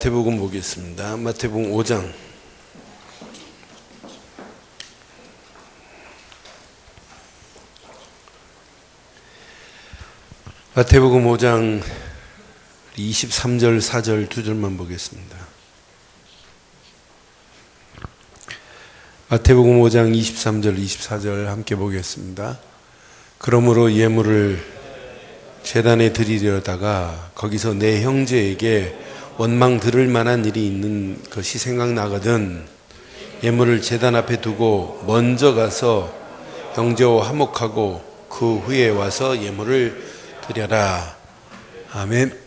마태복음 보겠습니다. 마태복음 5장. 마태복음 5장 23절, 4절, 2절만 보겠습니다. 마태복음 5장 23절, 24절 함께 보겠습니다. 그러므로 예물을 제단에 드리려다가 거기서 내 형제에게 원망 들을 만한 일이 있는 것이 생각나거든 예물을 제단 앞에 두고 먼저 가서 형제와 화목하고 그 후에 와서 예물을 드려라. 아멘.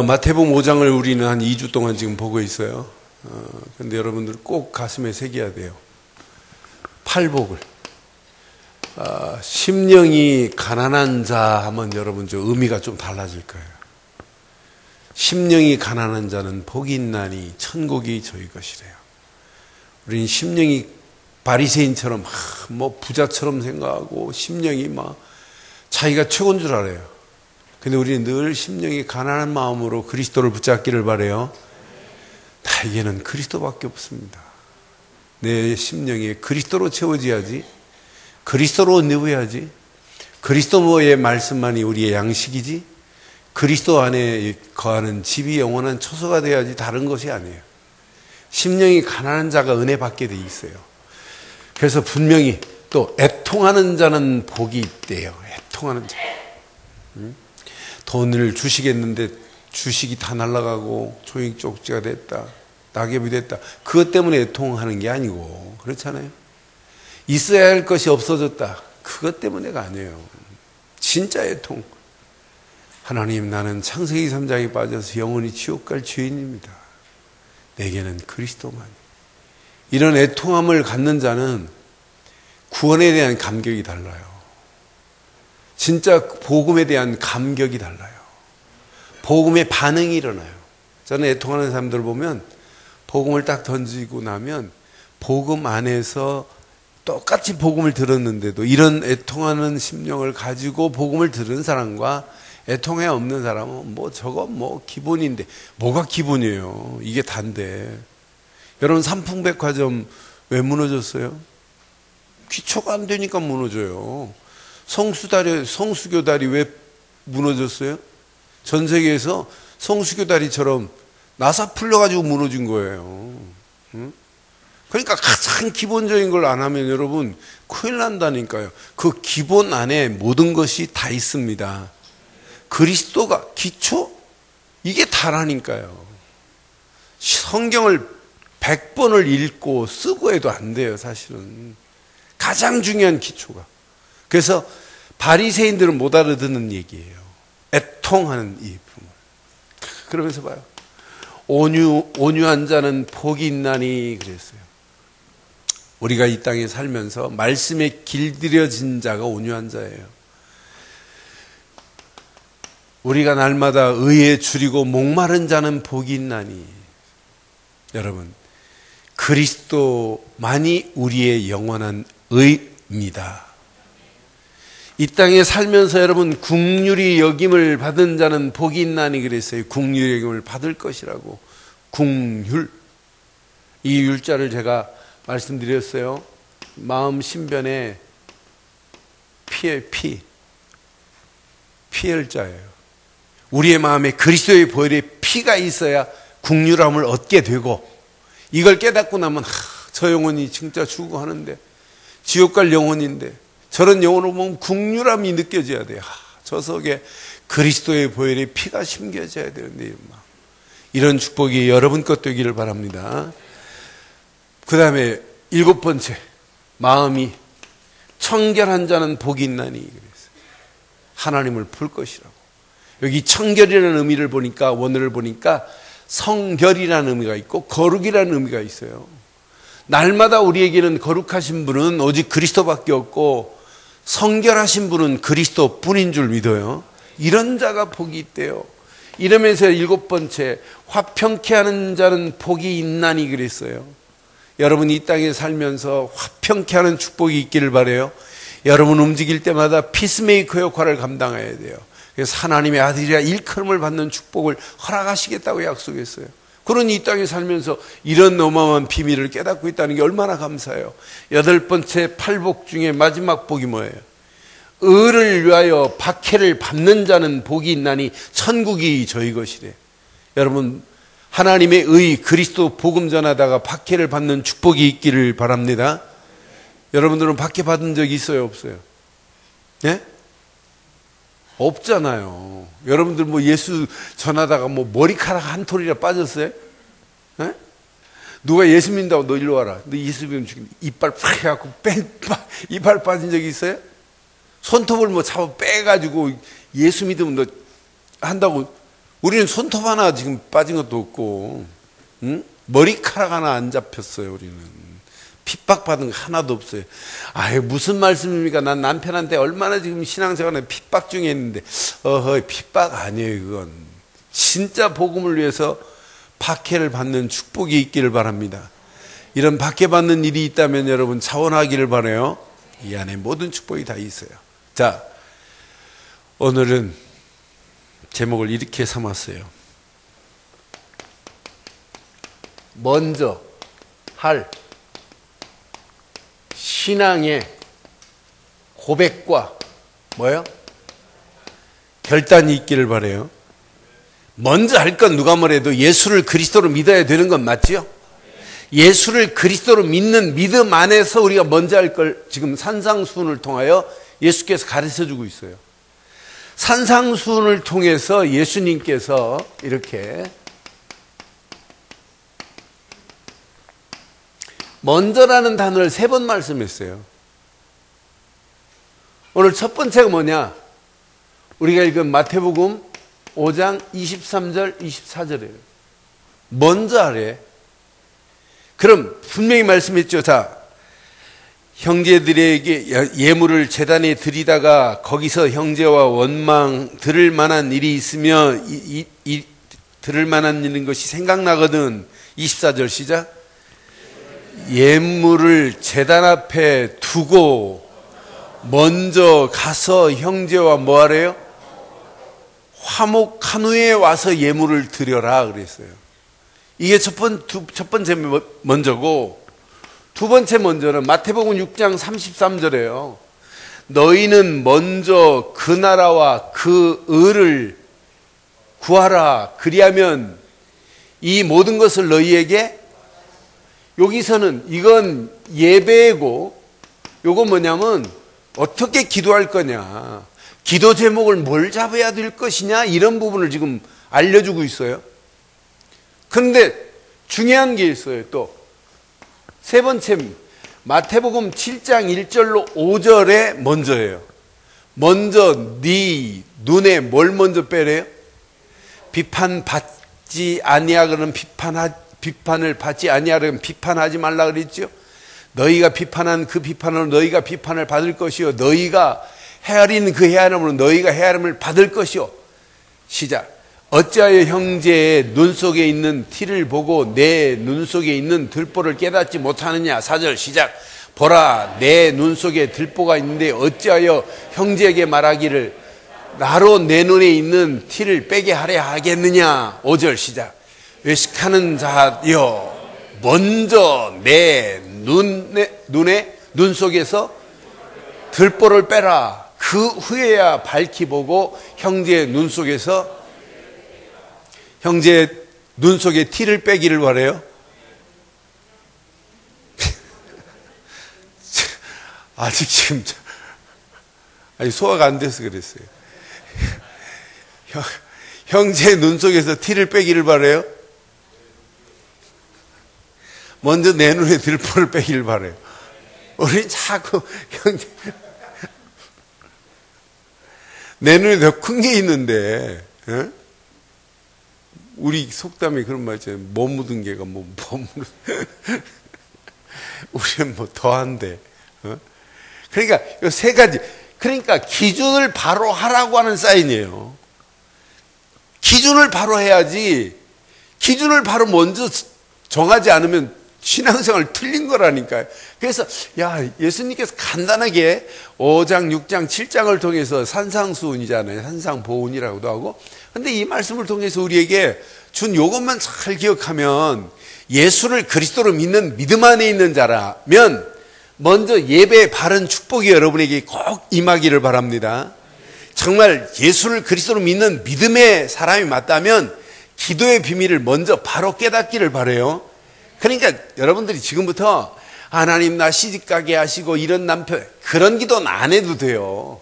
마태복음 5장을 우리는 한 2주 동안 지금 보고 있어요. 근데 여러분들 꼭 가슴에 새겨야 돼요. 팔복을. 심령이 가난한 자 하면 여러분 저 의미가 좀 달라질 거예요. 심령이 가난한 자는 복이 있나니 천국이 저희 것이래요. 우리는 심령이 바리새인처럼 뭐 부자처럼 생각하고 심령이 막 자기가 최고인 줄 알아요. 근데 우리는 늘 심령이 가난한 마음으로 그리스도를 붙잡기를 바라요. 나에게는 그리스도밖에 없습니다. 내 심령이 그리스도로 채워져야지. 그리스도로 누워야지. 그리스도의 말씀만이 우리의 양식이지. 그리스도 안에 거하는 집이 영원한 처소가 돼야지 다른 것이 아니에요. 심령이 가난한 자가 은혜 받게 돼 있어요. 그래서 분명히 또 애통하는 자는 복이 있대요. 애통하는 자. 돈을 주시겠는데 주식이 다 날아가고 종이 쪽지가 됐다. 낙엽이 됐다. 그것 때문에 애통하는 게 아니고 그렇잖아요. 있어야 할 것이 없어졌다. 그것 때문에가 아니에요. 진짜 애통. 하나님, 나는 창세기 3장에 빠져서 영원히 지옥 갈 죄인입니다. 내게는 그리스도만이. 이런 애통함을 갖는 자는 구원에 대한 감격이 달라요. 진짜 복음에 대한 감격이 달라요. 복음의 반응이 일어나요. 저는 애통하는 사람들 보면 복음을 딱 던지고 나면 복음 안에서 똑같이 복음을 들었는데도 이런 애통하는 심령을 가지고 복음을 들은 사람과 애통에 없는 사람은 뭐 저거 뭐 기본인데 뭐가 기본이에요. 이게 단데. 여러분 삼풍백화점 왜 무너졌어요? 기초가 안 되니까 무너져요. 성수교다리 왜 무너졌어요? 전 세계에서 성수교다리처럼 나사 풀려가지고 무너진 거예요. 응? 그러니까 가장 기본적인 걸 안 하면 여러분 큰일 난다니까요. 그 기본 안에 모든 것이 다 있습니다. 그리스도가 기초? 이게 다라니까요. 성경을 100번을 읽고 쓰고 해도 안 돼요, 사실은. 가장 중요한 기초가. 그래서 바리새인들은 못 알아듣는 얘기예요. 애통하는 이 부분. 그러면서 봐요. 온유한 자는 복이 있나니 그랬어요. 우리가 이 땅에 살면서 말씀에 길들여진 자가 온유한 자예요. 우리가 날마다 의에 줄이고 목마른 자는 복이 있나니. 여러분, 그리스도만이 우리의 영원한 의입니다. 이 땅에 살면서 여러분 긍휼히 여김을 받은 자는 복이 있나니 그랬어요. 긍휼히 여김을 받을 것이라고. 긍휼. 이 율자를 제가 말씀드렸어요. 마음 신변에 피할 자예요. 우리의 마음에 그리스도의 보혈의 피가 있어야 긍휼함을 얻게 되고 이걸 깨닫고 나면 저 영혼이 진짜 죽고 하는데 지옥 갈 영혼인데 저런 영혼을 보면 긍휼함이 느껴져야 돼요. 저 속에 그리스도의 보혈의 피가 심겨져야 되는데 이런 축복이 여러분 것 되기를 바랍니다. 그 다음에 7번째, 마음이 청결한 자는 복이 있나니 그랬어요. 하나님을 볼 것이라고. 여기 청결이라는 의미를 보니까 원어를 보니까 성결이라는 의미가 있고 거룩이라는 의미가 있어요. 날마다 우리에게는 거룩하신 분은 오직 그리스도밖에 없고 성결하신 분은 그리스도뿐인 줄 믿어요. 이런 자가 복이 있대요. 이러면서 7번째, 화평케 하는 자는 복이 있나니 그랬어요. 여러분 이 땅에 살면서 화평케 하는 축복이 있기를 바라요. 여러분 움직일 때마다 피스메이커 역할을 감당해야 돼요. 그래서 하나님의 아들이라 일컬음을 받는 축복을 허락하시겠다고 약속했어요. 그러니 이 땅에 살면서 이런 어마어마한 비밀을 깨닫고 있다는 게 얼마나 감사해요. 8번째 팔복 중에 마지막 복이 뭐예요? 의를 위하여 박해를 받는 자는 복이 있나니 천국이 저희 것이래. 여러분, 하나님의 의 그리스도 복음 전하다가 박해를 받는 축복이 있기를 바랍니다. 여러분들은 박해 받은 적이 있어요, 없어요? 예? 없잖아요. 여러분들 뭐 예수 전하다가 뭐 머리카락 한 톨이라 빠졌어요? 에? 누가 예수 믿는다고 너 일로 와라. 너 예수 믿으면 지금 이빨 팍 해갖고 이빨 빠진 적이 있어요? 손톱을 뭐 잡아 빼가지고 예수 믿으면 너 한다고. 우리는 손톱 하나 지금 빠진 것도 없고, 응? 머리카락 하나 안 잡혔어요, 우리는. 핍박받은 거 하나도 없어요. 아유, 무슨 말씀입니까? 난 남편한테 얼마나 지금 신앙생활에 핍박 중에 있는데, 핍박 아니에요, 그건. 진짜 복음을 위해서 박해를 받는 축복이 있기를 바랍니다. 이런 박해받는 일이 있다면 여러분 자원하기를 바라요. 이 안에 모든 축복이 다 있어요. 자, 오늘은 제목을 이렇게 삼았어요. 먼저 할 신앙의 고백과 뭐예요? 결단이 있기를 바라요. 먼저 할 건 누가 뭐래도 예수를 그리스도로 믿어야 되는 건 맞지요? 예수를 그리스도로 믿는 믿음 안에서 우리가 먼저 할 걸 지금 산상수훈을 통하여 예수께서 가르쳐주고 있어요. 산상수훈을 통해서 예수님께서 이렇게 먼저라는 단어를 3번 말씀했어요. 오늘 첫 번째가 뭐냐? 우리가 읽은 마태복음 5장 23절 24절이에요. 먼저 하래. 그럼 분명히 말씀했죠. 자, 형제들에게 예물을 제단에 드리다가 거기서 형제와 원망 들을 만한 일이 있으면 들을 만한 일인 것이 생각나거든. 24절 시작. 예물을 제단 앞에 두고 먼저 가서 형제와 뭐 하래요? 화목한 후에 와서 예물을 드려라 그랬어요. 이게 첫 번째 먼저고, 두 번째 먼저는 마태복음 6장 33절이에요. 너희는 먼저 그 나라와 그 의를 구하라. 그리하면 이 모든 것을 너희에게. 여기서는 이건 예배고, 요건 뭐냐면 어떻게 기도할 거냐, 기도 제목을 뭘 잡아야 될 것이냐, 이런 부분을 지금 알려주고 있어요. 그런데 중요한 게 있어요. 또 세 번째, 마태복음 7장 1절로 5절에 먼저예요. 먼저 네 눈에 뭘 먼저 빼래요? 비판받지 아니하거든 비판을 받지 아니하려면 비판하지 말라 그랬죠. 너희가 비판한 그 비판으로 너희가 비판을 받을 것이요, 너희가 헤아린 그 헤아림으로 너희가 헤아림을 받을 것이요. 시작. 어찌하여 형제의 눈 속에 있는 티를 보고 내 눈 속에 있는 들보를 깨닫지 못하느냐. 4절 시작. 보라, 내 눈 속에 들보가 있는데 어찌하여 형제에게 말하기를 나로 내 눈에 있는 티를 빼게 하려 하겠느냐. 5절 시작. 외식하는 자여, 먼저 내 눈 속에서 들보를 빼라. 그 후에야 밝히 보고 형제의 눈 속에서, 형제의 눈 속에 티를 빼기를 바래요. 아직 지금 소화가 안 돼서 그랬어요. 형제의 눈 속에서 티를 빼기를 바래요. 먼저 내 눈에 들보를 빼기를 바래요. 우리 자꾸 형제, 내 눈에 더 큰 게 있는데, 어? 우리 속담에 그런 말 있잖아요. 못 묻은 개가 뭐 우리는 뭐 더한데. 어? 그러니까 이 세 가지. 그러니까 기준을 바로 하라고 하는 사인이에요. 기준을 바로 해야지. 기준을 바로 먼저 정하지 않으면 신앙생활 틀린 거라니까요. 그래서 야, 예수님께서 간단하게 5장, 6장, 7장을 통해서 산상수훈이잖아요. 산상보훈이라고도 하고. 근데 이 말씀을 통해서 우리에게 준 요것만 잘 기억하면 예수를 그리스도로 믿는 믿음 안에 있는 자라면 먼저 예배의 바른 축복이 여러분에게 꼭 임하기를 바랍니다. 정말 예수를 그리스도로 믿는 믿음의 사람이 맞다면 기도의 비밀을 먼저 바로 깨닫기를 바라요. 그러니까 여러분들이 지금부터 하나님 나 시집가게 하시고 이런 남편, 그런 기도는 안 해도 돼요.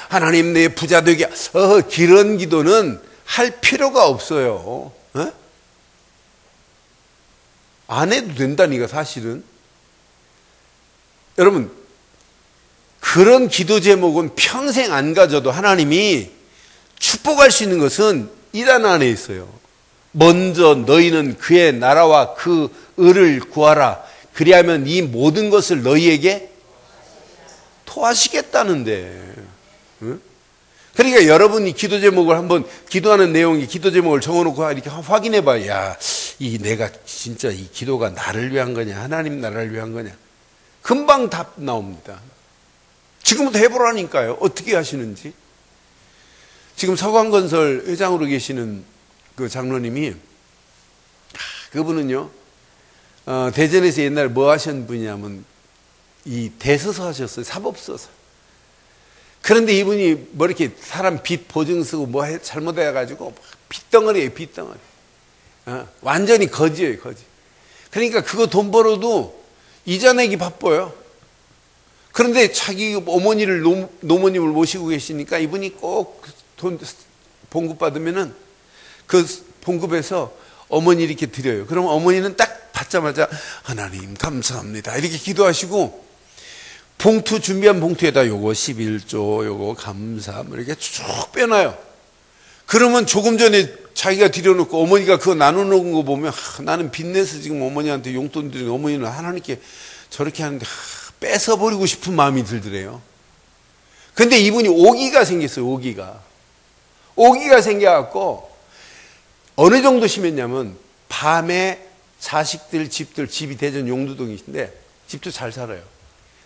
하나님 내 부자 되게, 그런 기도는 할 필요가 없어요. 안 해도 된다니까 사실은. 여러분, 그런 기도 제목은 평생 안 가져도 하나님이 축복할 수 있는 것은 이 단 안에 있어요. 먼저 너희는 그의 나라와 그 의를 구하라. 그리하면 이 모든 것을 너희에게 토하시겠다는데. 그러니까 여러분이 기도 제목을 한번 기도하는 내용이 기도 제목을 적어놓고 이렇게 확인해 봐야, 야, 내가 진짜 이 기도가 나를 위한 거냐, 하나님 나라를 위한 거냐. 금방 답 나옵니다. 지금부터 해보라니까요. 어떻게 하시는지. 지금 서광건설 회장으로 계시는 그 장로님이, 그분은요, 대전에서 옛날에 뭐 하신 분이냐면, 이 대서서 하셨어요. 사법서서. 그런데 이분이 뭐 이렇게 사람 빚 보증 쓰고 뭐 잘못해가지고 빚덩어리예요, 빚덩어리. 완전히 거지예요, 거지. 그러니까 그거 돈 벌어도 이자 내기 바빠요. 그런데 자기 어머니를, 노모님을 모시고 계시니까 이분이 꼭 돈 봉급 받으면은 그 봉급에서 어머니 이렇게 드려요. 그럼 어머니는 딱 받자마자 하나님 감사합니다 이렇게 기도하시고, 봉투 준비한 봉투에다 요거 11조 요거 감사 뭐 이렇게 쭉 빼놔요. 그러면 조금 전에 자기가 들여놓고 어머니가 그거 나눠놓은 거 보면, 나는 빚내서 지금 어머니한테 용돈 드리는 어머니는 하나님께 저렇게 하는데 뺏어버리고 싶은 마음이 들더래요. 근데 이분이 오기가 생겼어요. 오기가 생겨갖고 어느 정도 심했냐면, 밤에 자식들 집이 대전 용두동이신데 집도 잘 살아요.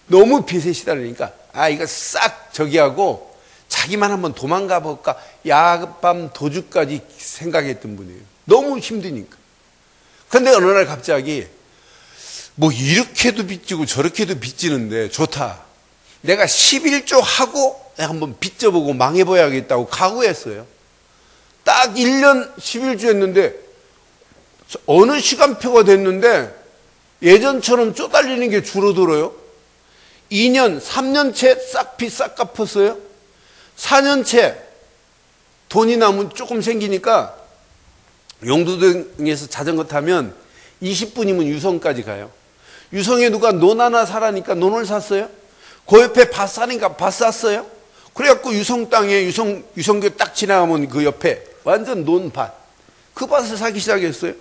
너무 빚에 시달리니까 이거 싹 저기 하고 자기만 한번 도망가 볼까, 야밤 도주까지 생각했던 분이에요. 너무 힘드니까. 근데 어느 날 갑자기 뭐 이렇게도 빚지고 저렇게도 빚지는데 좋다, 내가 11조 하고 한번 빚져보고 망해봐야겠다고 각오했어요. 딱 1년 11조 했는데 어느 시간표가 됐는데 예전처럼 쪼달리는 게 줄어들어요. 2년, 3년째 싹 빚 싹 갚았어요. 4년째 돈이 남은 조금 생기니까 용두동에서 자전거 타면 20분이면 유성까지 가요. 유성에 누가 논 하나 사라니까 논을 샀어요. 그 옆에 밭 사니까 밭 샀어요. 그래갖고 유성 땅에 유성교 딱 지나가면 그 옆에 완전 논밭, 그 밭을 사기 시작했어요.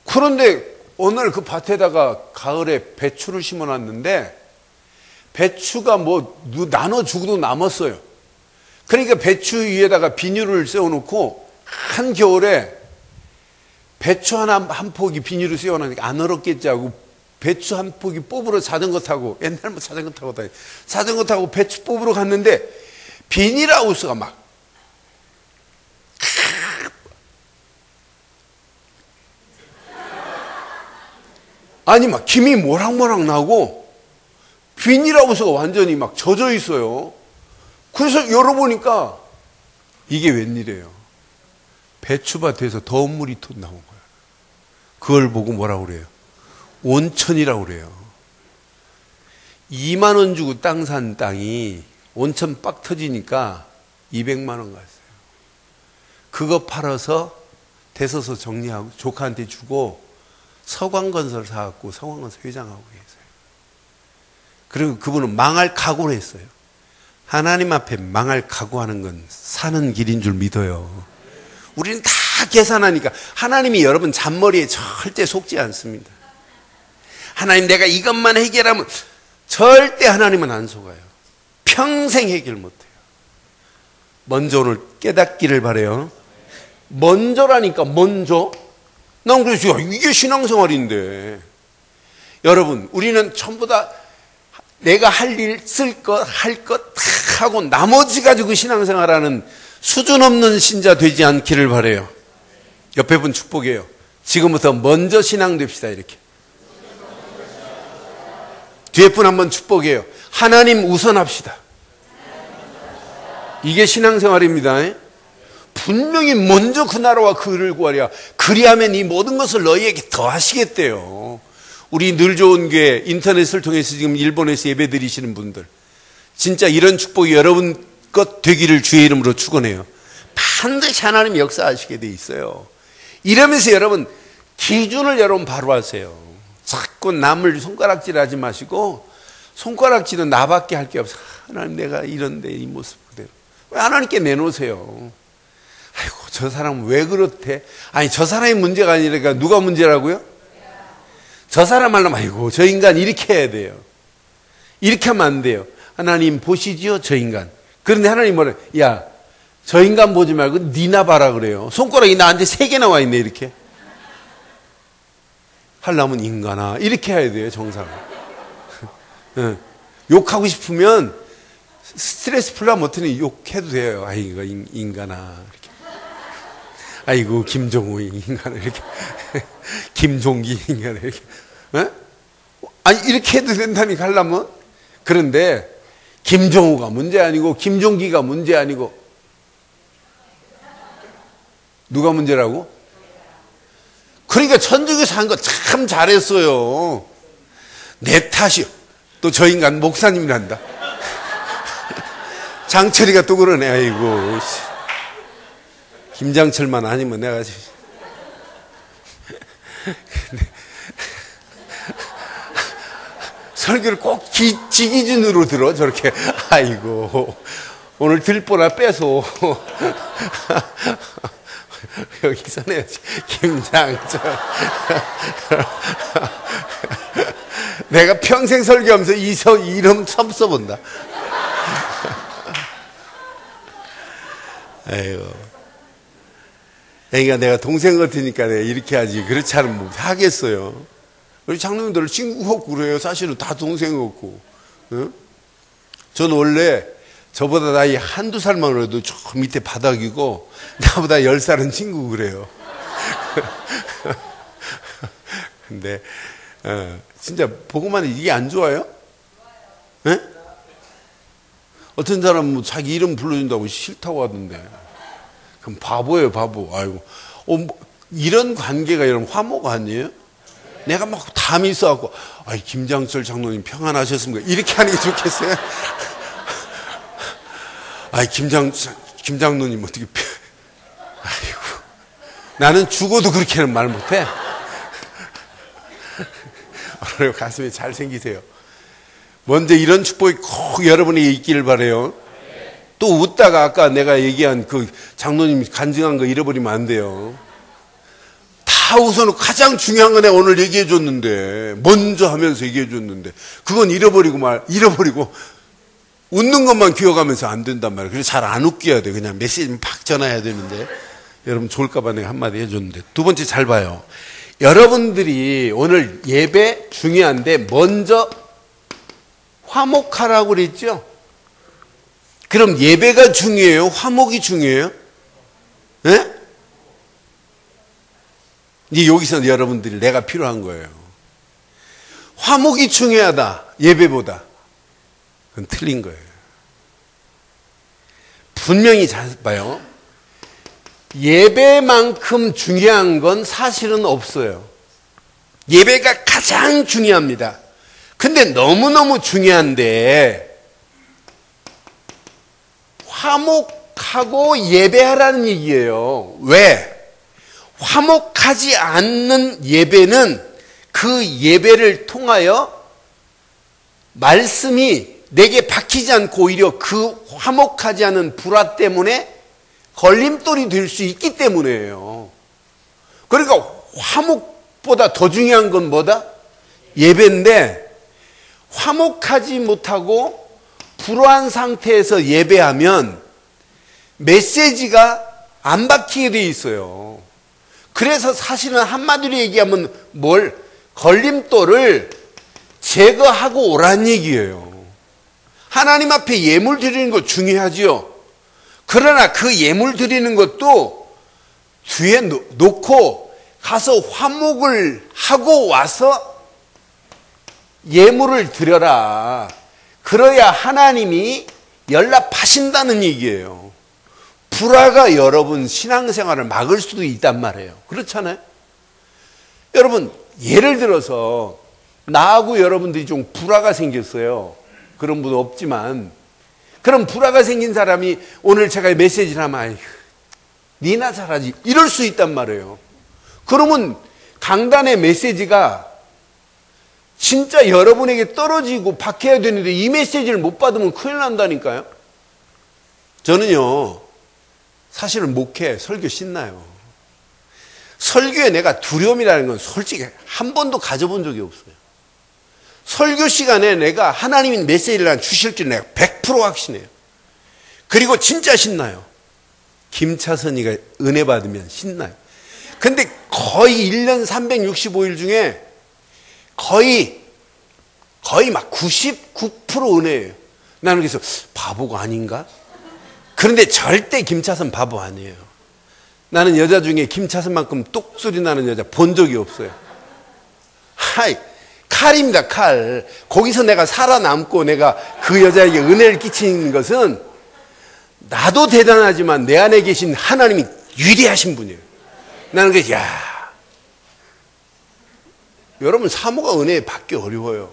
그런데 어느 날 그 밭에다가 가을에 배추를 심어놨는데 배추가 뭐 나눠주고도 남았어요. 그러니까 배추 위에다가 비닐을 세워놓고 한겨울에 배추 한 폭이 비닐을 세워놓으니까 안 얼었겠지 하고 배추 한 폭이 뽑으러 자전거 타고, 옛날 뭐 자전거 타고 배추 뽑으러 갔는데 비닐하우스가 막 막 김이 모락모락 나고 비닐하우스가 완전히 막 젖어 있어요. 그래서 열어보니까 이게 웬일이에요? 배추밭에서 더운 물이 나온 거예요. 그걸 보고 뭐라고 그래요? 온천이라고 그래요. 2만 원 주고 땅 산 땅이 온천 빡 터지니까 200만 원 갔어요. 그거 팔아서 대서서 정리하고 조카한테 주고 서광건설 사갖고 서광건설 회장하고 계세요. 그리고 그분은 망할 각오를 했어요. 하나님 앞에 망할 각오하는 건 사는 길인 줄 믿어요. 우리는 다 계산하니까 하나님이 여러분 잔머리에 절대 속지 않습니다. 하나님 내가 이것만 해결하면, 절대 하나님은 안 속아요. 평생 해결 못해요. 먼저 오늘 깨닫기를 바라요. 먼저라니까 먼저. 난 그래서 이게 신앙생활인데. 여러분, 우리는 전부 다 내가 할 일, 쓸 것, 할 것 다 하고 나머지 가지고 신앙생활하는 수준 없는 신자 되지 않기를 바라요. 옆에 분 축복해요. 지금부터 먼저 신앙 됩시다, 이렇게. 뒤에 분 한번 축복해요. 하나님 우선합시다. 이게 신앙생활입니다. 분명히 먼저 그 나라와 그를 구하랴. 그리하면 이 모든 것을 너희에게 더하시겠대요. 우리 늘 좋은 교회 인터넷을 통해서 지금 일본에서 예배 드리시는 분들, 진짜 이런 축복이 여러분 것 되기를 주의 이름으로 축원해요. 반드시 하나님이 역사하시게 돼 있어요. 이러면서 여러분 기준을 여러분 바로 하세요. 자꾸 남을 손가락질하지 마시고, 손가락질은 나밖에 할 게 없어. 하나님 내가 이런데 이 모습 그대로. 왜 하나님께 내놓으세요. 아이고 저 사람은 왜 그렇대? 아니 저 사람이 문제가 아니라 누가 문제라고요? 저 사람 하려면 아이고 저 인간 이렇게 해야 돼요. 이렇게 하면 안 돼요. 하나님 보시지요 저 인간. 그런데 하나님 뭐래? 야 저 인간 보지 말고 니나 봐라 그래요. 손가락이 나한테 3개 나와 있네 이렇게. 하려면 인간아 이렇게 해야 돼요 정상. 욕하고 싶으면 스트레스 풀려 못하니 욕해도 돼요. 아이고 인간아 이렇게. 아이고 김정우 인간아 이렇게. 김종기 인간아 이렇게. 아니 이렇게 해도 된다니까 하려면. 그런데 김정우가 문제 아니고 김종기가 문제 아니고 누가 문제라고? 그러니까 천주교에서 한 거 참 잘했어요. 내 탓이요. 또 저 인간 목사님이란다. 장철이가 또 그러네. 아이고 김장철만 아니면 내가 설교를 꼭 지 기준으로 들어 저렇게. 아이고 오늘 들보나 빼서 여기서 내야지. 김장철. 내가 평생 설교하면서 이름 처음 써본다. 아이고. 그러니까 내가 동생 같으니까 내가 이렇게 하지. 그렇지 않으면 뭐 하겠어요. 우리 장로님들 친구 없고 그래요. 사실은 다 동생 없고. 응? 저는 원래 저보다 나이 한두 살만 그래도 저 밑에 바닥이고 나보다 10살은 친구 그래요. 근데 진짜 보고만 이게 안 좋아요? 네? 어떤 사람은 뭐 자기 이름 불러준다고 싫다고 하던데. 그럼 바보예요 바보. 아이고 뭐 이런 관계가 여러분 화목 아니에요? 내가 막 담이 있어갖고 아이 김장철 장로님 평안하셨습니까? 이렇게 하는 게 좋겠어요? 아이 김장로님 어떻게 아이고 나는 죽어도 그렇게는 말 못해. 오늘 가슴에 잘 생기세요. 먼저 이런 축복이 꼭 여러분에게 있기를 바라요. 또 웃다가 아까 내가 얘기한 그 장로님 간증한 거 잃어버리면 안 돼요. 다 우선 가장 중요한 거 내가 오늘 얘기해 줬는데, 먼저 하면서 얘기해 줬는데 그건 잃어버리고 웃는 것만 기억하면서 안 된단 말이에요. 그래서 잘 안 웃겨야 돼. 그냥 메시지는 팍 전해야 되는데 여러분 좋을까 봐 내가 한마디 해줬는데. 두 번째 잘 봐요. 여러분들이 오늘 예배 중요한데 먼저 화목하라고 그랬죠? 그럼 예배가 중요해요? 화목이 중요해요? 네? 이제 여기서 여러분들이 내가 필요한 거예요. 화목이 중요하다 예배보다. 그건 틀린 거예요. 분명히 잘 봐요. 예배만큼 중요한 건 사실은 없어요. 예배가 가장 중요합니다. 근데 너무너무 중요한데 화목하고 예배하라는 얘기예요. 왜? 화목하지 않는 예배는 그 예배를 통하여 말씀이 내게 박히지 않고 오히려 그 화목하지 않은 불화 때문에 걸림돌이 될 수 있기 때문이에요. 그러니까 화목보다 더 중요한 건 뭐다? 예배인데 화목하지 못하고 불화한 상태에서 예배하면 메시지가 안 박히게 돼 있어요. 그래서 사실은 한마디로 얘기하면 걸림돌을 제거하고 오란 얘기예요. 하나님 앞에 예물 드리는 거 중요하지요. 그러나 그 예물 드리는 것도 뒤에 놓고 가서 화목을 하고 와서 예물을 드려라. 그래야 하나님이 연락하신다는 얘기예요. 불화가 여러분 신앙생활을 막을 수도 있단 말이에요. 그렇잖아요? 여러분 예를 들어서 나하고 여러분들이 좀 불화가 생겼어요. 그런 분 없지만 그럼 불화가 생긴 사람이 오늘 제가 메시지를 하면 아휴, 니나 잘하지 이럴 수 있단 말이에요. 그러면 강단의 메시지가 진짜 여러분에게 떨어지고 박해야 되는데 이 메시지를 못 받으면 큰일 난다니까요. 저는요 사실은 목회, 설교 신나요. 설교에 내가 두려움이라는 건 솔직히 한 번도 가져본 적이 없어요. 설교 시간에 내가 하나님이 메시지를 주실 줄 내가 100% 확신해요. 그리고 진짜 신나요. 김차선이가 은혜 받으면 신나요. 근데 거의 1년 365일 중에 거의 막 99% 은혜예요. 나는 그래서 바보가 아닌가? 그런데 절대 김차선 바보 아니에요. 나는 여자 중에 김차선만큼 똑소리 나는 여자 본 적이 없어요. 하이, 칼입니다, 칼. 거기서 내가 살아남고 내가 그 여자에게 은혜를 끼치는 것은 나도 대단하지만 내 안에 계신 하나님이 위대하신 분이에요. 나는 그래서 여러분 사모가 은혜 받기 어려워요.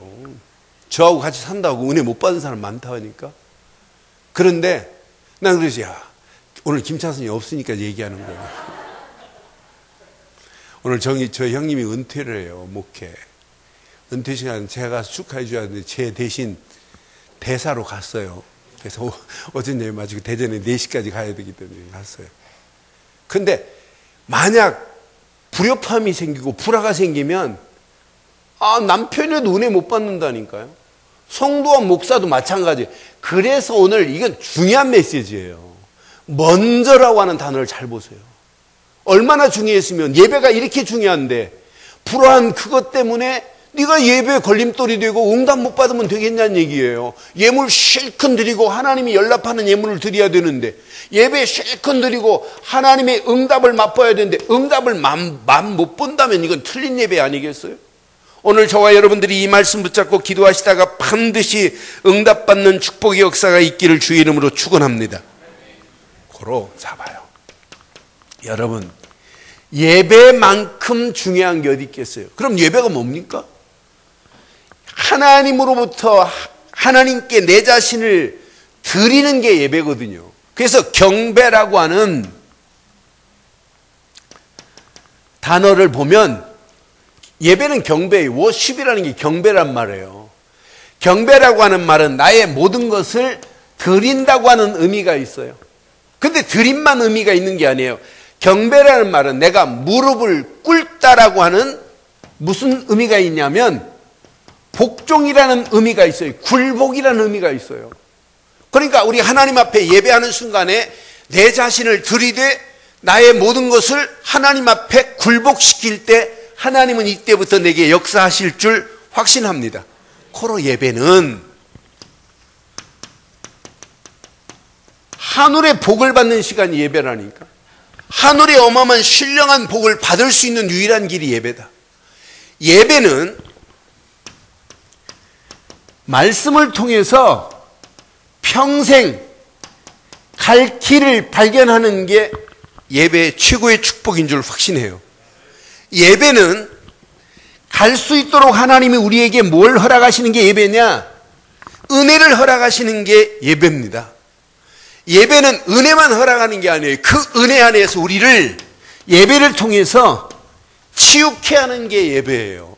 저하고 같이 산다고 은혜 못 받은 사람 많다 하니까. 그런데 난 그래서 오늘 김차선이 없으니까 얘기하는 거예요. 오늘 저 형님이 은퇴를 해요. 목회 은퇴 시간 제가 가서 축하해 줘야 하는데 제 대신 대사로 갔어요. 그래서 어제님 마치고 대전에 4시까지 가야 되기 때문에 갔어요. 근데 만약 불협화음이 생기고 불화가 생기면 남편이라도 은혜 못 받는다니까요. 성도와 목사도 마찬가지예요. 그래서 오늘 이건 중요한 메시지예요. 먼저라고 하는 단어를 잘 보세요. 얼마나 중요했으면 예배가 이렇게 중요한데 불화한 그것 때문에 네가 예배에 걸림돌이 되고 응답 못 받으면 되겠냐는 얘기예요. 예물 실컷 드리고 하나님이 연락하는 예물을 드려야 되는데 예배 실컷 드리고 하나님의 응답을 맛봐야 되는데 응답을 맘 못 본다면 이건 틀린 예배 아니겠어요? 오늘 저와 여러분들이 이 말씀 붙잡고 기도하시다가 반드시 응답받는 축복의 역사가 있기를 주의 이름으로 축원합니다. 고로 잡아요. 여러분 예배만큼 중요한 게 어디 있겠어요? 그럼 예배가 뭡니까? 하나님으로부터 하나님께 내 자신을 드리는 게 예배거든요. 그래서 경배라고 하는 단어를 보면 예배는 경배예요. 워십이라는 게 경배란 말이에요. 경배라고 하는 말은 나의 모든 것을 드린다고 하는 의미가 있어요. 근데 드림만 의미가 있는 게 아니에요. 경배라는 말은 내가 무릎을 꿇다라고 하는 무슨 의미가 있냐면 복종이라는 의미가 있어요. 굴복이라는 의미가 있어요. 그러니까 우리 하나님 앞에 예배하는 순간에 내 자신을 드리되 나의 모든 것을 하나님 앞에 굴복시킬 때 하나님은 이때부터 내게 역사하실 줄 확신합니다. 코로 예배는 하늘의 복을 받는 시간이 예배라니까. 하늘의 어마어마한 신령한 복을 받을 수 있는 유일한 길이 예배다. 예배는 말씀을 통해서 평생 갈 길을 발견하는 게 예배의 최고의 축복인 줄 확신해요. 예배는 갈 수 있도록 하나님이 우리에게 뭘 허락하시는 게 예배냐? 은혜를 허락하시는 게 예배입니다. 예배는 은혜만 허락하는 게 아니에요. 그 은혜 안에서 우리를 예배를 통해서 치유케 하는 게 예배예요.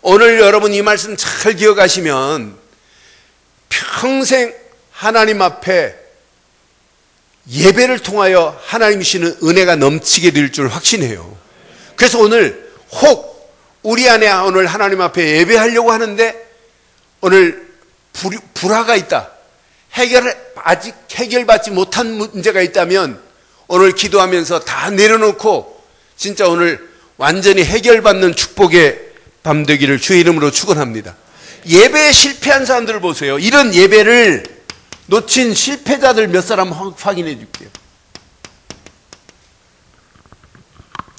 오늘 여러분 이 말씀 잘 기억하시면 평생 하나님 앞에 예배를 통하여 하나님이 주시는 은혜가 넘치게 될 줄 확신해요. 그래서 오늘 혹 우리 안에 오늘 하나님 앞에 예배하려고 하는데 오늘 불화가 있다. 아직 해결받지 못한 문제가 있다면 오늘 기도하면서 다 내려놓고 진짜 오늘 완전히 해결받는 축복의 밤 되기를 주의 이름으로 축원합니다. 예배에 실패한 사람들을 보세요. 이런 예배를 놓친 실패자들 몇 사람 확인해 줄게요.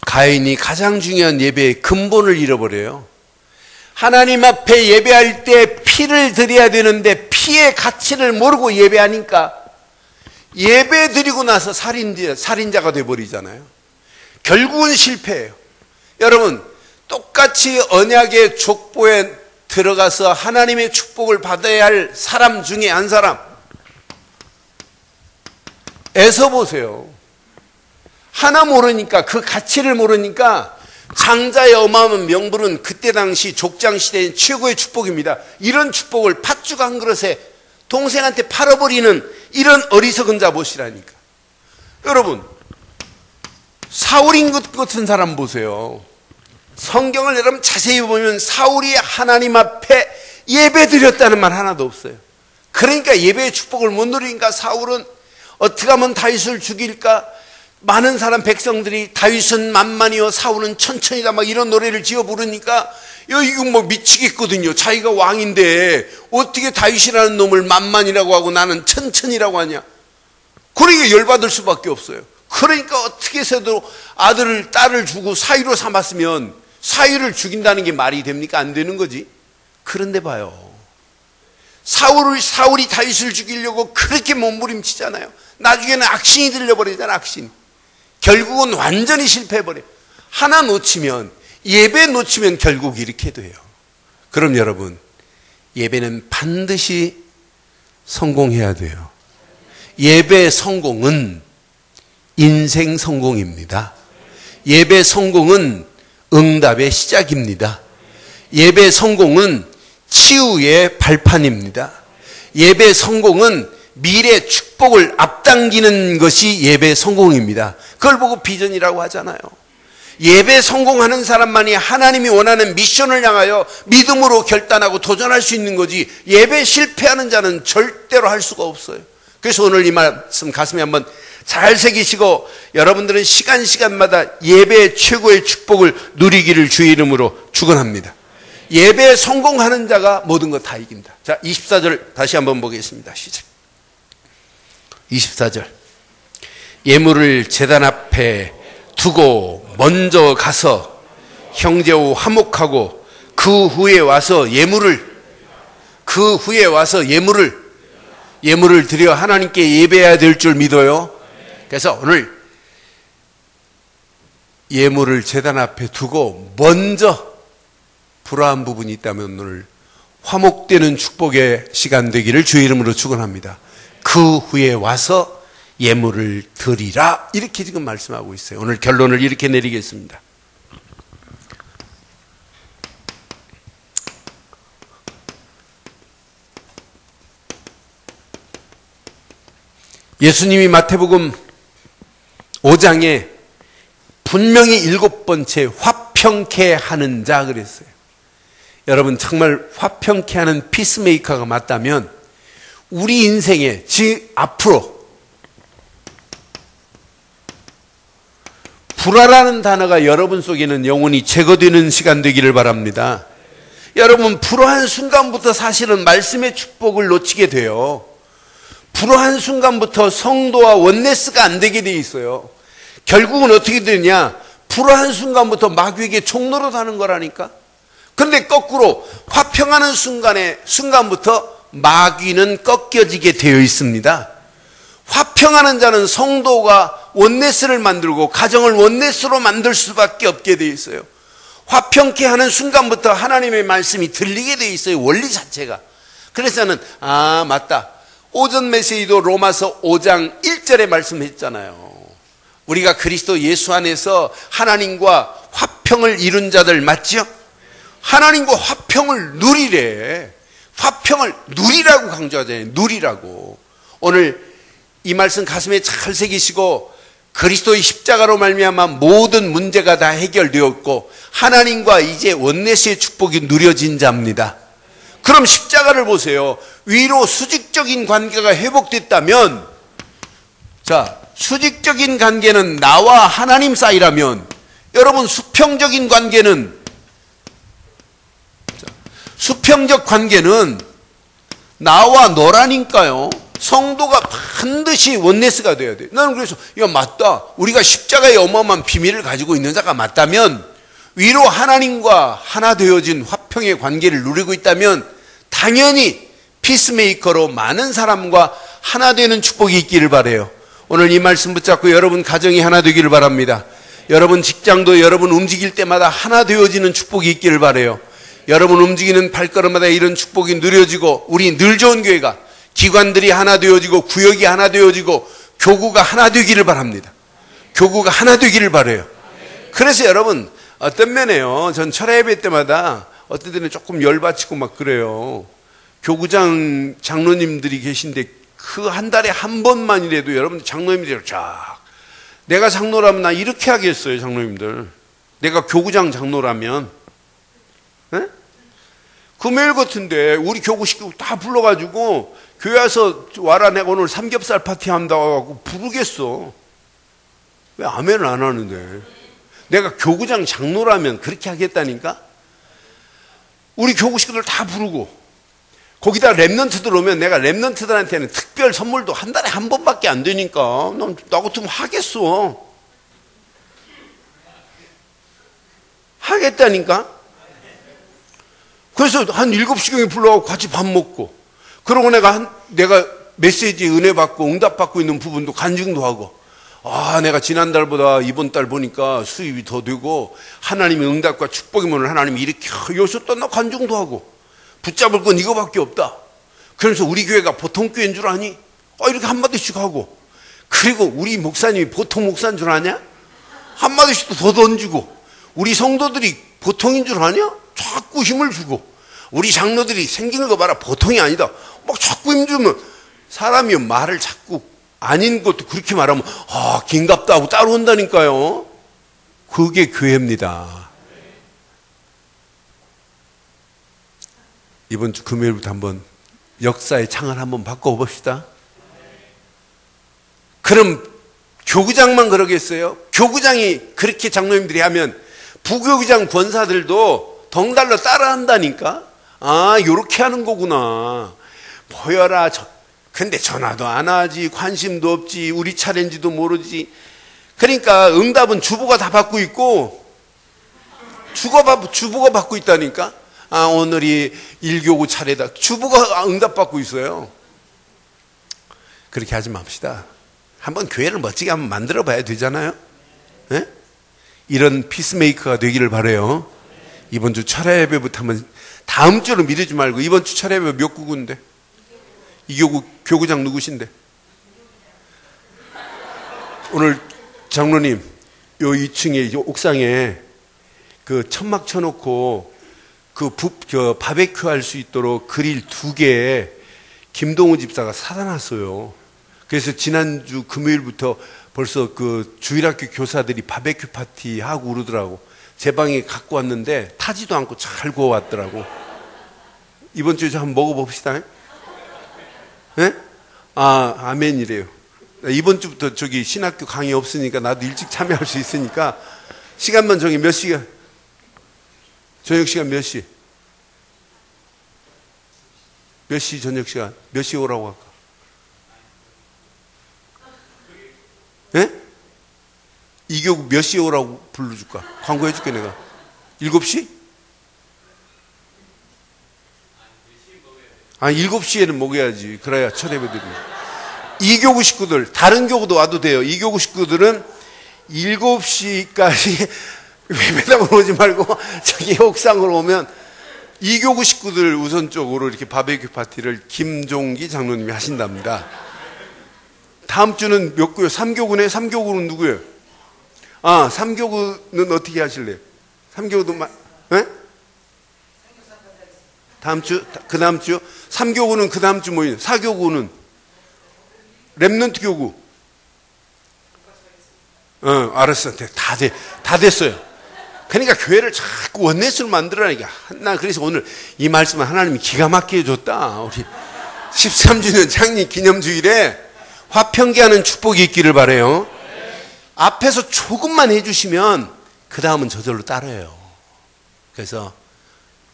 가인이 가장 중요한 예배의 근본을 잃어버려요. 하나님 앞에 예배할 때 피를 드려야 되는데 피의 가치를 모르고 예배하니까 예배 드리고 나서 살인자가 돼버리잖아요. 결국은 실패해요. 여러분, 똑같이 언약의 족보에 들어가서 하나님의 축복을 받아야 할 사람 중에 한 사람, 에서 보세요. 하나 모르니까, 그 가치를 모르니까 장자의 어마어마한 명분은 그때 당시 족장 시대의 최고의 축복입니다. 이런 축복을 팥죽 한 그릇에 동생한테 팔아버리는 이런 어리석은 자 보시라니까. 여러분, 사울인 것 같은 사람 보세요. 성경을 여러분 자세히 보면 사울이 하나님 앞에 예배 드렸다는 말 하나도 없어요. 그러니까 예배의 축복을 못 누리니까 사울은 어떻게 하면 다윗을 죽일까? 많은 사람 백성들이 다윗은 만만이요 사울은 천천히다 막 이런 노래를 지어 부르니까 이거 뭐 미치겠거든요. 자기가 왕인데 어떻게 다윗이라는 놈을 만만이라고 하고 나는 천천히라고 하냐. 그러니까 열받을 수밖에 없어요. 그러니까 어떻게 해서도 아들을 딸을 주고 사위로 삼았으면 사위를 죽인다는 게 말이 됩니까? 안 되는 거지. 그런데 봐요, 사울이 다윗을 죽이려고 그렇게 몸부림치잖아요. 나중에는 악신이 들려버리잖아. 악신. 결국은 완전히 실패해버려요. 하나 놓치면, 예배 놓치면 결국 이렇게 돼요. 그럼 여러분, 예배는 반드시 성공해야 돼요. 예배 성공은 인생 성공입니다. 예배 성공은 응답의 시작입니다. 예배 성공은 치유의 발판입니다. 예배 성공은 미래 축복을 앞당기는 것이 예배 성공입니다. 그걸 보고 비전이라고 하잖아요. 예배 성공하는 사람만이 하나님이 원하는 미션을 향하여 믿음으로 결단하고 도전할 수 있는 거지, 예배 실패하는 자는 절대로 할 수가 없어요. 그래서 오늘 이 말씀 가슴에 한번 잘 새기시고 여러분들은 시간마다 예배의 최고의 축복을 누리기를 주의 이름으로 축원합니다. 예배에 성공하는 자가 모든 것 다 이긴다. 자, 24절 다시 한번 보겠습니다. 시작. 24절. 예물을 제단 앞에 두고 먼저 가서 형제와 화목하고 그 후에 와서 예물을 드려 하나님께 예배해야 될 줄 믿어요. 그래서 오늘 예물을 제단 앞에 두고 먼저 불화한 부분이 있다면 오늘 화목되는 축복의 시간 되기를 주의 이름으로 축원합니다. 그 후에 와서 예물을 드리라, 이렇게 지금 말씀하고 있어요. 오늘 결론을 이렇게 내리겠습니다. 예수님이 마태복음 5장에 분명히 7번째 화평케 하는 자 그랬어요. 여러분, 정말 화평케 하는 피스메이커가 맞다면 우리 인생에, 즉 앞으로 불화라는 단어가 여러분 속에는 영원히 제거되는 시간 되기를 바랍니다. 여러분, 불화한 순간부터 사실은 말씀의 축복을 놓치게 돼요. 불화한 순간부터 성도와 원네스가 안 되게 돼 있어요. 결국은 어떻게 되냐? 불화한 순간부터 마귀에게 종노릇하는 거라니까. 그런데 거꾸로 화평하는 순간부터 마귀는 꺾여지게 되어 있습니다. 화평하는 자는 성도가 원네스를 만들고 가정을 원네스로 만들 수밖에 없게 되어 있어요. 화평케 하는 순간부터 하나님의 말씀이 들리게 되어 있어요. 원리 자체가. 그래서 저는 맞다. 오전 메시지도 로마서 5장 1절에 말씀했잖아요. 우리가 그리스도 예수 안에서 하나님과 화평을 이룬 자들 맞죠? 하나님과 화평을 누리래. 화평을 누리라고 강조하잖아요. 누리라고. 오늘 이 말씀 가슴에 잘 새기시고 그리스도의 십자가로 말미암아 모든 문제가 다 해결되었고 하나님과 이제 원내스의 축복이 누려진 자입니다. 그럼 십자가를 보세요. 위로 수직적인 관계가 회복됐다면, 자, 수직적인 관계는 나와 하나님 사이라면 여러분, 수평적인 관계는, 수평적 관계는 나와 너라니까요. 성도가 반드시 원네스가 돼야 돼. 나는 그래서, 야, 맞다. 우리가 십자가의 어마어마한 비밀을 가지고 있는 자가 맞다면, 위로 하나님과 하나 되어진 화평의 관계를 누리고 있다면, 당연히 피스메이커로 많은 사람과 하나 되는 축복이 있기를 바라요. 오늘 이 말씀 붙잡고 여러분 가정이 하나 되기를 바랍니다. 여러분 직장도 여러분 움직일 때마다 하나 되어지는 축복이 있기를 바라요. 여러분 움직이는 발걸음마다 이런 축복이 누려지고, 우리 늘 좋은 교회가, 기관들이 하나 되어지고, 구역이 하나 되어지고, 교구가 하나 되기를 바랍니다. 교구가 하나 되기를 바라요. 그래서 여러분, 어떤 면에요, 전 철야 예배 때마다 어떤 때는 조금 열받치고 막 그래요. 교구장 장로님들이 계신데 그 한 달에 한 번만이라도 여러분 장로님들이 쫙, 내가 장로라면 나 이렇게 하겠어요. 장로님들, 내가 교구장 장로라면, 에? 금요일 같은데 우리 교구 식구 다 불러가지고 교회 와서 와라, 내가 오늘 삼겹살 파티 한다고 하고 부르겠어. 왜 아멘을 안 하는데? 내가 교구장 장로라면 그렇게 하겠다니까? 우리 교구 식구들 다 부르고, 거기다 랩런트들 오면 내가 랩런트들한테는 특별 선물도 한 달에 한 번밖에 안 되니까 나 같으면 하겠어. 하겠다니까? 그래서 한 7시경에 불러가고 같이 밥 먹고, 그러고 내가 메시지 은혜 받고 응답 받고 있는 부분도 간증도 하고, 아, 내가 지난달보다 이번 달 보니까 수입이 더 되고 하나님의 응답과 축복의 문을 하나님이 이렇게 여기서 또 나 간증도 하고, 붙잡을 건 이거밖에 없다. 그래서 우리 교회가 보통 교회인 줄 아니? 이렇게 한마디씩 하고, 그리고 우리 목사님이 보통 목사인 줄 아냐? 한마디씩 더 던지고, 우리 성도들이 보통인 줄 아냐? 자꾸 힘을 주고, 우리 장로들이 생기는 거 봐라, 보통이 아니다. 막 자꾸 힘주면, 사람이 말을 자꾸 아닌 것도 그렇게 말하면, 긴갑다 하고 따라온다니까요. 그게 교회입니다. 이번 주 금요일부터 한번 역사의 창을 한번 바꿔봅시다. 그럼 교구장만 그러겠어요? 교구장이 그렇게 장로님들이 하면 부교구장 권사들도 덩달로 따라한다니까? 아, 요렇게 하는 거구나. 보여라. 근데 전화도 안 하지, 관심도 없지, 우리 차례인지도 모르지. 그러니까 응답은 주보가 다 받고 있고, 주보가 받고 있다니까? 아, 오늘이 1교구 차례다. 주보가 응답받고 있어요. 그렇게 하지 맙시다. 한번 교회를 멋지게 한번 만들어 봐야 되잖아요. 네? 이런 피스메이커가 되기를 바라요. 이번 주 철야 예배부터 한번, 다음 주로 미루지 말고, 이번 주 철야 예배 몇 구구인데? 2교구 교구장 누구신데? 오늘 장로님, 요 2층에, 요 옥상에 그 천막 쳐놓고 바베큐 할 수 있도록 그릴 2개 김동우 집사가 사다 놨어요. 그래서 지난주 금요일부터 벌써 그 주일학교 교사들이 바베큐 파티 하고 그러더라고. 제 방에 갖고 왔는데 타지도 않고 잘 구워왔더라고. 이번 주에 한번 먹어봅시다. 예? 아, 아멘이래요. 이번 주부터 저기 신학교 강의 없으니까 나도 일찍 참여할 수 있으니까 시간만 정해. 몇 시간? 저녁 시간 몇 시? 몇 시 저녁 시간? 몇 시에 오라고 할까? 예? 2교구 몇 시에 오라고 불러줄까? 광고해줄게 내가. 7시? 아, 7시에는 먹어야지. 그래야 첫 예배들이. 2교구 식구들, 다른 교구도 와도 돼요. 2교구 식구들은 7시까지 예배당으로 오지 말고 저기 옥상으로 오면 2교구 식구들 우선적으로 이렇게 바베큐 파티를 김종기 장로님이 하신답니다. 다음 주는 몇 구요? 3교구네? 3교구는 누구예요? 아, 3교구는 어떻게 하실래요? 3교구도 예? 다음 주? 그 다음 주? 3교구는 그 다음 주 모이는. 4교구는? 랩넌트 교구. 알았어. 다 됐어요. 그러니까 교회를 자꾸 원넷으로 만들어라니까. 나 그래서 오늘 이 말씀은 하나님이 기가 막히게 줬다. 우리 13주년 창립 기념주일에 화평케 하는 축복이 있기를 바라요. 앞에서 조금만 해주시면 그 다음은 저절로 따라요. 그래서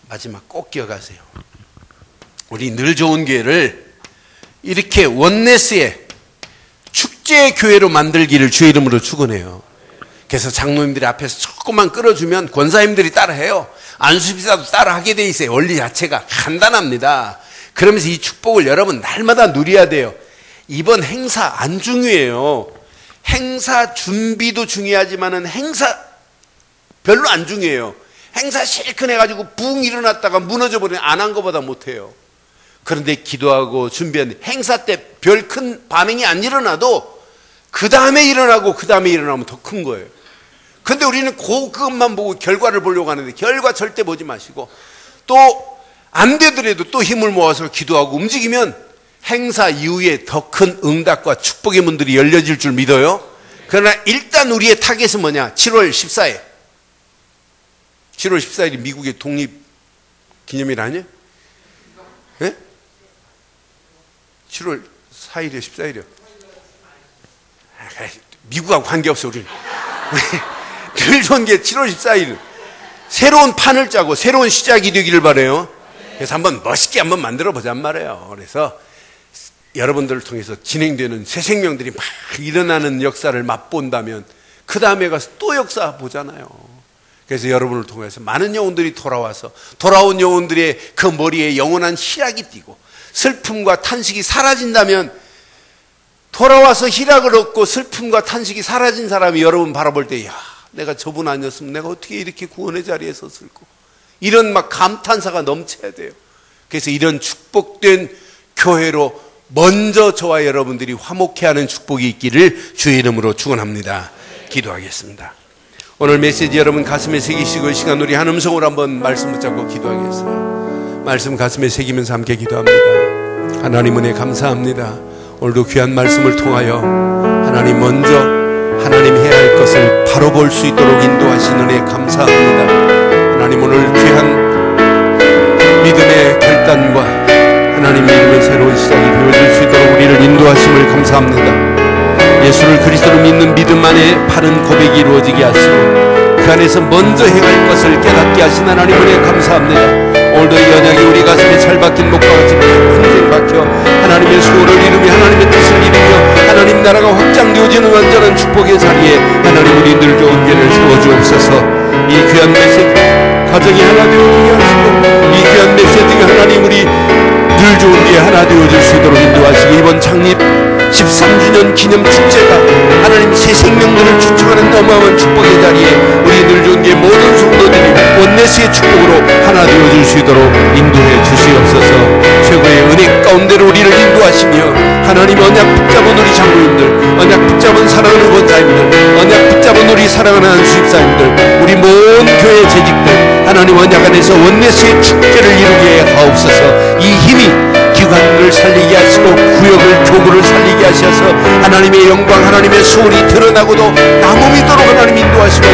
마지막 꼭 기억하세요. 우리 늘 좋은 교회를 이렇게 원네스의 축제 교회로 만들기를 주의 이름으로 축원해요. 그래서 장로님들이 앞에서 조금만 끌어주면 권사님들이 따라해요. 안수비사도 따라하게 돼 있어요. 원리 자체가 간단합니다. 그러면서 이 축복을 여러분 날마다 누려야 돼요. 이번 행사 안 중요해요. 행사 준비도 중요하지만은 행사 별로 안 중요해요. 행사 실컷 해가지고 붕 일어났다가 무너져 버리면 안 한 것보다 못해요. 그런데 기도하고 준비한 행사 때 별 큰 반응이 안 일어나도 그 다음에 일어나고 그 다음에 일어나면 더 큰 거예요. 근데 우리는 그것만 보고 결과를 보려고 하는데 결과 절대 보지 마시고 또 안 되더라도 또 힘을 모아서 기도하고 움직이면 행사 이후에 더 큰 응답과 축복의 문들이 열려질 줄 믿어요. 그러나 일단 우리의 타겟은 뭐냐? 7월 14일. 7월 14일이 미국의 독립기념일 아니에요? 네? 7월 4일이요? 14일이요? 미국하고 관계없어 우리는. 늘 좋은 게 7월 14일 새로운 판을 짜고 새로운 시작이 되기를 바라요. 그래서 한번 멋있게 한번 만들어 보잔 말이에요. 그래서 여러분들을 통해서 진행되는 새 생명들이 막 일어나는 역사를 맛본다면 그 다음에 가서 또 역사 보잖아요. 그래서 여러분을 통해서 많은 영혼들이 돌아와서 돌아온 영혼들의 그 머리에 영원한 희락이 띄고 슬픔과 탄식이 사라진다면 돌아와서 희락을 얻고 슬픔과 탄식이 사라진 사람이 여러분 바라볼 때 야, 내가 저분 아니었으면 내가 어떻게 이렇게 구원의 자리에 섰을까? 이런 막 감탄사가 넘쳐야 돼요. 그래서 이런 축복된 교회로 먼저 저와 여러분들이 화목해하는 축복이 있기를 주의 이름으로 축원합니다. 기도하겠습니다. 오늘 메시지 여러분 가슴에 새기시고 이 시간 우리 한 음성으로 한번 말씀 붙잡고 기도하겠어요. 말씀 가슴에 새기면서 함께 기도합니다. 하나님 은혜 감사합니다. 오늘도 귀한 말씀을 통하여 하나님 먼저 하나님 해야 할 것을 바로 볼 수 있도록 인도하신 은혜 감사합니다. 하나님 오늘 귀한 믿음의 결단과 하나님 이름의 새로운 시작이 되어질 수 있도록 우리를 인도하심을 감사합니다. 예수를 그리스도로 믿는 믿음 안에 바른 고백이 이루어지게 하시고 그 안에서 먼저 행할 것을 깨닫게 하신 하나님 은혜 감사합니다. 오늘도 이 언약이 우리 가슴에 잘 박힌 목과 같이 평생 박혀 하나님의 소원을 이루며 하나님의 뜻을 이루며 하나님 나라가 확장되어지는 완전한 축복의 자리에 하나님 우리 늘 좋은 교회를 세워주옵소서. 이 귀한 메시지 가정이 하나 되어지게 하시고 이 귀한 메시지가 하나님 우리 늘 좋은 교회 하나 되어질 수 있도록 인도하시고 이번 창립 13주년 기념 축제가 하나님 새 생명들을 축적하는 어마어마한 축복의 자리에 우리 늘 좋은 교회 모든 성도들이 원네스의 축복으로 하나 되어질 수 있도록 인도해 주시옵소서. 최고의 은혜 가운데로 우리를 인도하시며 하나님 언약 붙잡은 우리 장로님들, 언약 붙잡은 사랑하는 권사님들, 언약 붙잡은 우리 사랑하는 안수집사님들, 우리 모든 교회 재직들 하나님 언약 안에서 원네스의 축제를 이루게 하옵소서. 이 힘이 기관을 살리게 하시고 구역을 교구를 살리게 하셔서 하나님의 영광 하나님의 소원이 드러나고도 남음이도록 하나님 인도하시고